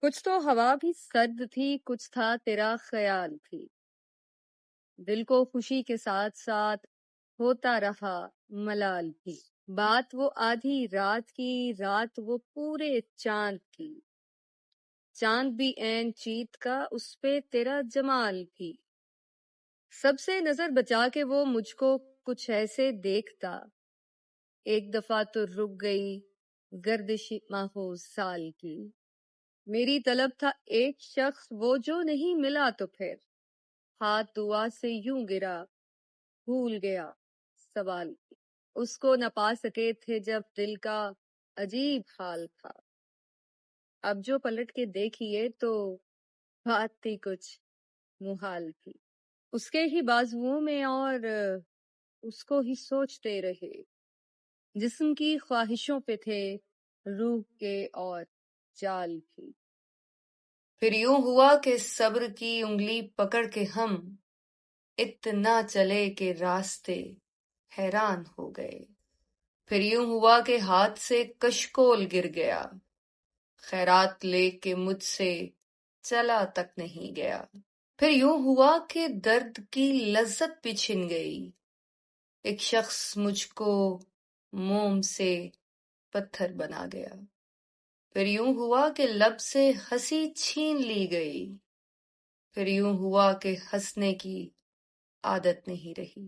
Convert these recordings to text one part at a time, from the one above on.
کچھ تو ہوا بھی سرد تھی، کچھ تھا تیرا خیال تھی، دل کو خوشی کے ساتھ ساتھ ہوتا رہا ملال بھی۔ بات وہ آدھی رات کی، رات وہ پورے چاند کی، چاند بھی عین چیت کا، اس پہ تیرا جمال بھی۔ سب سے نظر بچا کے وہ مجھ کو کچھ ایسے دیکھتا، ایک دفعہ تو رک گئی گردش ماہو سال کی۔ میری طلب تھا ایک شخص وہ جو نہیں ملا، تو پھر ہاتھ دعا سے یوں گرا، بھول گیا سوال کی۔ اس کو نہ پا سکے تھے جب دل کا عجیب حال تھا، اب جو پلٹ کے دیکھیے تو بات تھی کچھ محال تھی۔ اس کے ہی بازوؤں میں اور اس کو ہی سوچتے رہے، جسم کی خواہشوں پہ تھے روح کے اور جال بھی۔ پھر یوں ہوا کہ صبر کی انگلی پکڑ کے ہم اتنا چلے کہ راستے حیران ہو گئے۔ پھر یوں ہوا کہ ہاتھ سے کشکول گر گیا، خیرات لے کے مجھ سے چلا تک نہیں گیا۔ پھر یوں ہوا کہ درد کی لذت بھی چھن گئی، ایک شخص مجھ کو موم سے پتھر بنا گیا۔ پھر یوں ہوا کہ لب سے ہنسی چھین لی گئی، پھر یوں ہوا کہ ہنسنے کی عادت نہیں رہی۔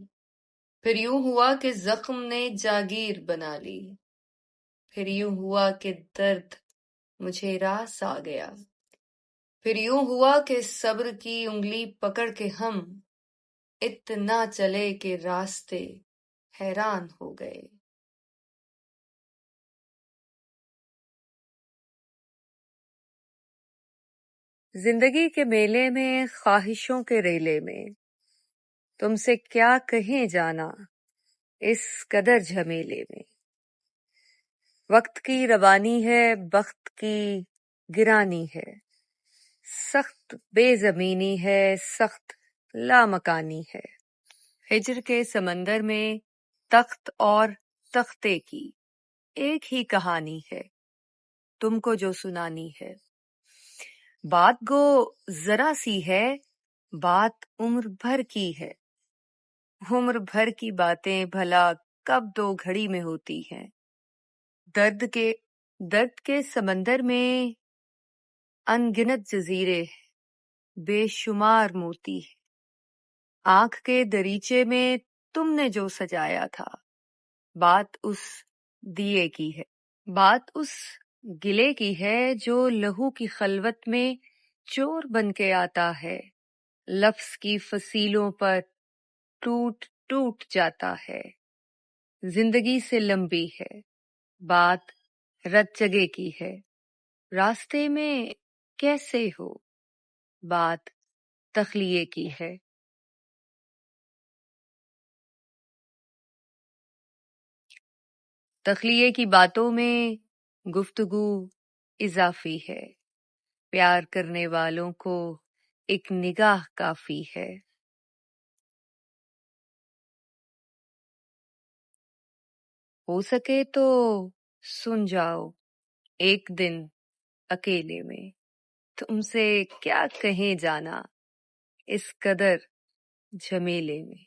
پھر یوں ہوا کہ زخم نے جاگیر بنا لی، پھر یوں ہوا کہ درد مجھے راس آ گیا۔ پھر یوں ہوا کہ صبر کی انگلی پکڑ کے ہم اتنا چلے کہ راستے حیران ہو گئے۔ زندگی کے میلے میں، خواہشوں کے ریلے میں، تم سے کیا کہیں جانا اس قدر جھمیلے میں۔ وقت کی روانی ہے، بخت کی گرانی ہے، سخت بے زمینی ہے، سخت لامکانی ہے۔ ہجر کے سمندر میں تخت اور تختے کی ایک ہی کہانی ہے، تم کو جو سنانی ہے۔ بات گو ذرا سی ہے، بات عمر بھر کی ہے، عمر بھر کی باتیں بھلا کب دو گھڑی میں ہوتی ہیں۔ درد کے سمندر میں ان گنت جزیرے بے شمار موتی ہے، آنکھ کے دریچے میں تم نے جو سجایا تھا، بات اس دیے کی ہے، بات اس گلے کی ہے جو لہو کی خلوت میں چور بن کے آتا ہے، لفظ کی فصیلوں پر ٹوٹ ٹوٹ جاتا ہے۔ زندگی سے لمبی ہے، بات رت جگے کی ہے، راستے میں کیسے ہو، بات تخلیے کی ہے۔ تخلیے کی باتوں میں گفتگو اضافی ہے، پیار کرنے والوں کو ایک نگاہ کافی ہے۔ ہو سکے تو سن جاؤ ایک دن اکیلے میں، تم سے کیا کہیں جانا اس قدر جھمیلے میں۔